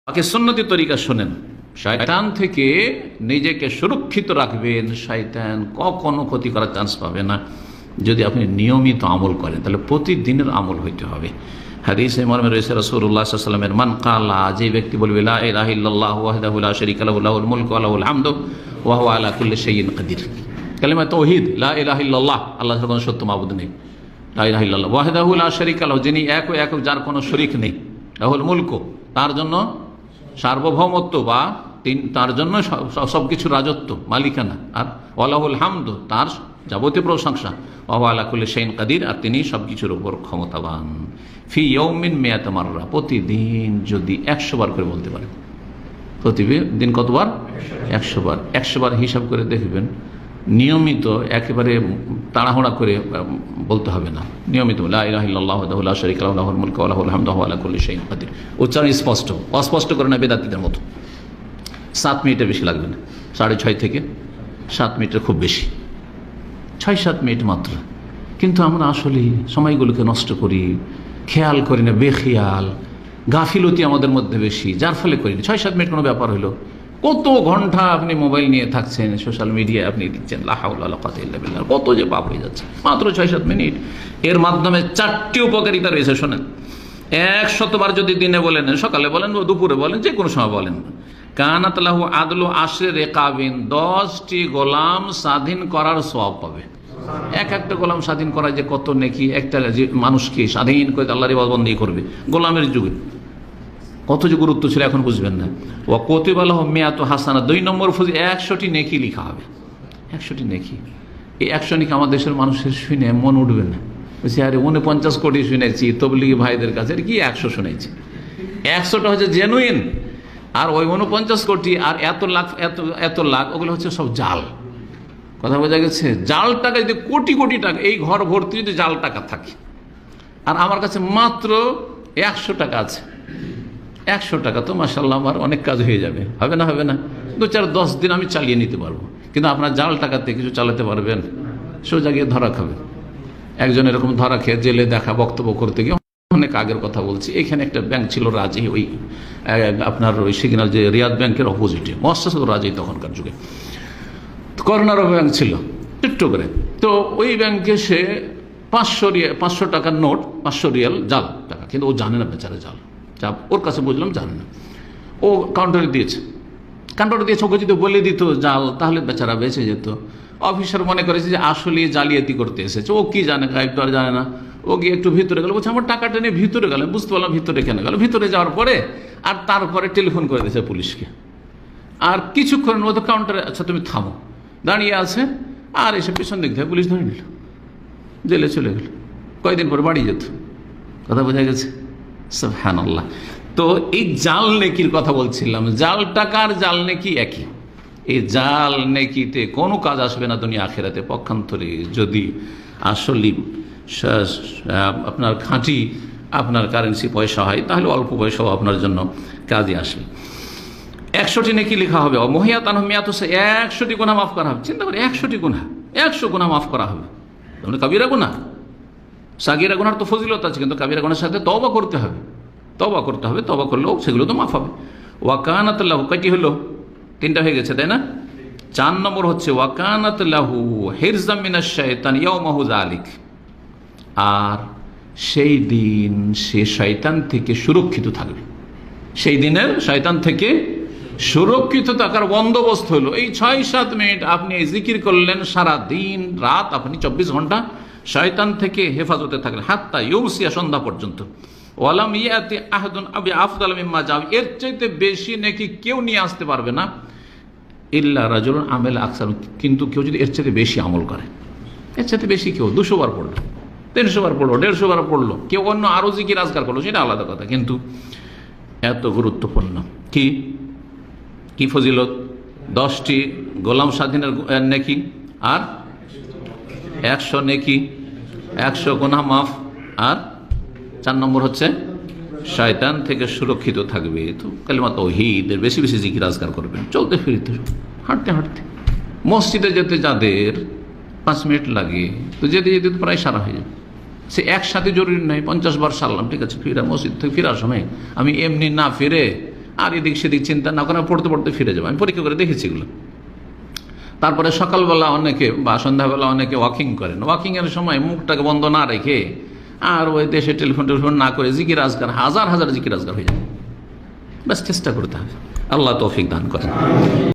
বাকি সুন্নতি তরিকা শোনেন, শয়তান থেকে নিজেকে সুরক্ষিত রাখবেন, শয়তান কখনো ক্ষতি করার চান্স পাবে না যদি আপনি নিয়মিত আমল করেন। তাহলে প্রতিদিনের আমল হইতে হবে। হাদিসে মর্মে রয়েছে রাসূলুল্লাহ সাল্লাল্লাহু আলাইহি ওয়াসাল্লামের, মান কালা, যে ব্যক্তি বলবে লা ইলাহা ইল্লাল্লাহু ওয়াহদাহু লা শারীকা লাহু লাহুল মুলকু ওয়া লাহুল হামদু ওয়া হুয়া আলা কুল্লি শাইইন কাদির। কালিমা তাওহীদ, লা ইলাহা ইল্লাল্লাহ, আল্লাহর কোনো সত্য মাবুদ নেই, লা ইলাহা ইল্লাল্লাহ, ওয়াহদাহু লা শারীকা লাহু, যিনি এক ও একক, যার কোনো শরীক নেই, লাহুল মুলকু, তার জন্য সার্বভৌমত্ব বা তার জন্য সবকিছু রাজত্ব, মালিকানা, আর ওয়ালাহুল হামদু, তার যাবতীয় প্রশংসা, ওয়া হুয়া আলা কুল্লি শাইইন কাদির, আর তিনি সবকিছুর উপর ক্ষমতাবান। ফি ইয়াউমিন মিয়াতা মাররা, প্রতিদিন যদি 100 বার করে বলতে পারেন, প্রতিদিন কতবার? 100 বার। 100 বার হিসাব করে দেখবেন, নিয়মিত, একেবারে তাড়াহুড়া করে বলতে হবে না, নিয়মিত লা ইলাহা ইল্লাল্লাহু ওয়াহদাহু লা শারীকা লাহু লাহুল মুলকু ওয়া লাহুল হামদু ওয়া হুয়া আলা কুল্লি শাইইন কাদির। উচ্চারণ স্পষ্ট, অস্পষ্ট করে না বেদাতীদের মতো। 7 মিনিটের বেশি লাগবে না, 6.5 থেকে 7 মিনিটের খুব বেশি, 6-7 মিনিট মাত্র। কিন্তু আমরা আসলে সময়গুলোকে নষ্ট করি, খেয়াল করি না, বেখেয়াল, গাফিলতি আমাদের মধ্যে বেশি, যার ফলে করি না। 6-7 মিনিট কোনো ব্যাপার হলো? কত ঘন্টা আপনি মোবাইল নিয়ে থাকছেন, সোশ্যাল মিডিয়ায় আপনি দিচ্ছেন, লা হাওলা ওয়ালা কুওয়াতা ইল্লা বিল্লাহ, কত যে পাপ হয়ে যাচ্ছে মাত্র 6-7 মিনিট। এর মাধ্যমে 4টি উপকারিতা রয়েছে, শোনেন। 100 বার যদি দিনে বলেন, সকালে বলেন, দুপুরে বলেন, যে কোনো সময় বলেন, কানাত লাহু আদলু আশরি রিকাবিন, 10টি গোলাম স্বাধীন করার সওয়াব পাবে। একটা গোলাম স্বাধীন করা যে কত নেকি, একটা যে মানুষকে স্বাধীন করে আল্লাহর ইবাদত করবে, গোলামের যুগে কত যে গুরুত্ব ছিল, এখন বুঝবেন না। ওয়া কুতিবা লাহু মিয়াতু হাসানা, 2 নম্বর ফজিলত, 100টি নেকি লিখা হবে। 100টি নেকি, এই 100 নেকি আমার দেশের মানুষের শুনে মন উঠবে না, বলছি আরে 49 কোটি শুনেছি তবলিগি ভাইদের কাছে, কি 100 শুনেছি? 100টা হচ্ছে জেনুইন, আর ওই 49 কোটি আর এত লাখ ওগুলো হচ্ছে সব জাল। কথা বোঝা গেছে? জাল টাকা যদি কোটি কোটি টাকা, এই ঘর ভর্তি যদি জাল টাকা থাকে, আর আমার কাছে মাত্র 100 টাকা আছে, 100 টাকা তো মাশাআল্লাহ আমার অনেক কাজ হয়ে যাবে, হবে না? হবে না? 2-4-10 দিন আমি চালিয়ে নিতে পারবো। কিন্তু আপনার জাল টাকাতে কিছু চালাতে পারবেন? সোজা গিয়ে ধরা খাবেন। একজন এরকম ধরা খেয়ে জেলে দেখা বক্তব্য করতে গিয়ে, অনেক আগের কথা বলছি, এখানে একটা ব্যাংক ছিল রাজি, ওই আপনার ওই সিগন্যাল যে রিয়াদ ব্যাংকের অপোজিটে, মুআসসাসাতুর রাজি তখনকার যুগে, করোনারও ব্যাংক ছিল টিকটকে। তো ওই ব্যাংকে সে 500 টাকার নোট, 500 রিয়াল জাল টাকা, কিন্তু ও জানে না বেচারা জাল, যা ওর কাছে বুঝলাম জানে না। ও কাউন্টারে দিয়েছে, ওকে যদি বলে দিত জাল, তাহলে বেচারা বেঁচে যেত। অফিসার মনে করেছে যে আসলে জালিয়াতি করতে এসেছে, ও কি জানে, গায়েব তো আর জানে না। ও গিয়ে একটু ভিতরে গেল, বলছে আমার টাকাটা নিয়ে ভিতরে গেল, বুঝতে পারলাম ভিতরে কেন গেল। ভিতরে যাওয়ার পরে আর তারপরে টেলিফোন করে দিয়েছে পুলিশকে, আর কিছুক্ষণের মধ্যে কাউন্টারে, আচ্ছা তুমি থামো, দাঁড়িয়ে আছে, আর এসে পিছন দিক থেকে পুলিশ ধরে নিল, জেলে চলে গেল, কয়েকদিন পর বাড়ি যেত। কথা বোঝা গেছে? সুবহানাল্লাহ। তো এই জাল নেকির কথা বলছিলাম, জাল টাকার জাল নেকি একই। এই জাল নেকিতে কোনো কাজ আসবে না দুনিয়া আখিরাতে। পক্ষান্তরে যদি আসলে আপনার খাঁটি আপনার কারেন্সি পয়সা হয়, তাহলে অল্প পয়সাও আপনার জন্য কাজে আসবে। 100টি নেকি লেখা হবে, মহিয়াত আনহু মিয়াতু, 100টি গুনাহ মাফ করা হবে। চিন্তা করি, 100টি গুনাহ, 100 গুনাহ মাফ করা হবে। তাহলে কাবিরা গুনাহ, সাগীরা গুনার তো ফজিলত আছে, কিন্তু কাবিরা গুনার সাথে তওবা করতে হবে, তওবা করলেও সেগুলো তো মাফ হবে। ওয়া কানাত লাহু, কয়টি হলো? 3টা হয়ে গেছে, তাই না? 4 নম্বর হচ্ছে ওয়া কানাত লাহু হিরজাম মিনাশ শাইতান ইয়াওমাহু যালিক, আর সেই দিন সে শয়তান থেকে সুরক্ষিত থাকবে। সেই দিনের শয়তান থেকে সুরক্ষিত থাকার বন্দোবস্ত হলো এই 6-7 মিনিট আপনি জিকির করলেন, সারা দিন রাত আপনি 24 ঘন্টা শয়তান থেকে হেফাজতে থাকলেন, হাত্তা ইউমসিয়া, সন্ধ্যা পর্যন্ত। ওয়ালাম ইয়াতি আহাদুন আবি আফদাল মিম্মা যাও, এর চাইতে বেশি নাকি কেউ নিয়ে আসতে পারবে না, ইল্লা রাজুলুন আমেল আকসার, কিন্তু কেউ যদি এর চাইতে বেশি আমল করে, এর চাইতে বেশি, কেউ 200 বার পড়লো, 300 বার পড়লো, 150 বার পড়লো, কেউ অন্য আরো জিকির আজকার করলো, সেটা আলাদা কথা। কিন্তু এত গুরুত্বপূর্ণ কি ফজিলত? 10টি গোলাম স্বাধীনের নেকি, আর 100 নেকি, 100 গুনাহ মাফ, আর 4 নম্বর হচ্ছে শয়তান থেকে সুরক্ষিত থাকবে। তো কালিমা তাওহীদের বেশি বেশি জিকির আজকার করবেন, চলতে ফিরতে, হাঁটতে হাঁটতে। মসজিদে যেতে যাদের 5 মিনিট লাগে, তো যেতে যেতে তো প্রায় সারা হয়ে যাবে। সে একসাথে জরুরি নয়, 50 বার সারলাম, ঠিক আছে, ফিরা মসজিদ থেকে ফেরার সময় আমি এমনি না ফিরে আর এদিক সেদিক চিন্তা না করে পড়তে পড়তে ফিরে যাবো। আমি পরীক্ষা করে দেখেছি এগুলো। তারপরে সকালবেলা অনেকে বা সন্ধ্যাবেলা অনেকে ওয়াকিং করেন, ওয়াকিংয়ের সময় মুখটাকে বন্ধ না রেখে আর ওই দেশে টেলিফোন না করে জিকির আজকার হাজার হাজার জিকির আজকার হয়ে যায়। ব্যাস চেষ্টা করতে হবে। আল্লাহ তৌফিক দান করেন।